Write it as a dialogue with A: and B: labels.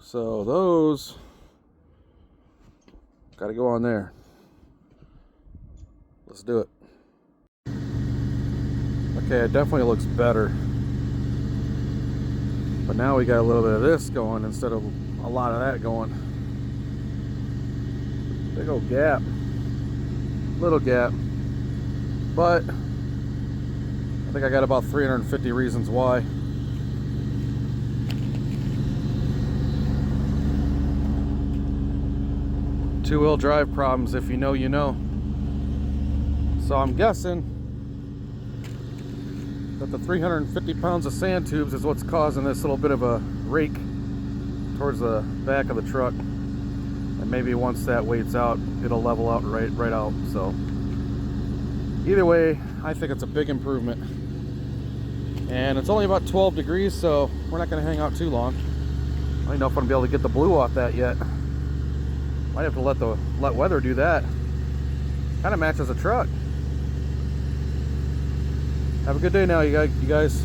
A: So those got to go on there. Let's do it. Okay, it definitely looks better. But now we got a little bit of this going instead of a lot of that going. Big old gap. Little gap. But I think I got about 350 reasons why. Two-wheel drive problems, if you know, you know. So I'm guessing that the 350 pounds of sand tubes is what's causing this little bit of a rake towards the back of the truck. And maybe once that weight's out, it'll level out right out. So either way, I think it's a big improvement. And it's only about 12 degrees, so we're not going to hang out too long. I don't know if I'm going to be able to get the blue off that yet. Might have to let weather do that. Kind of matches the truck. Have a good day now, you guys.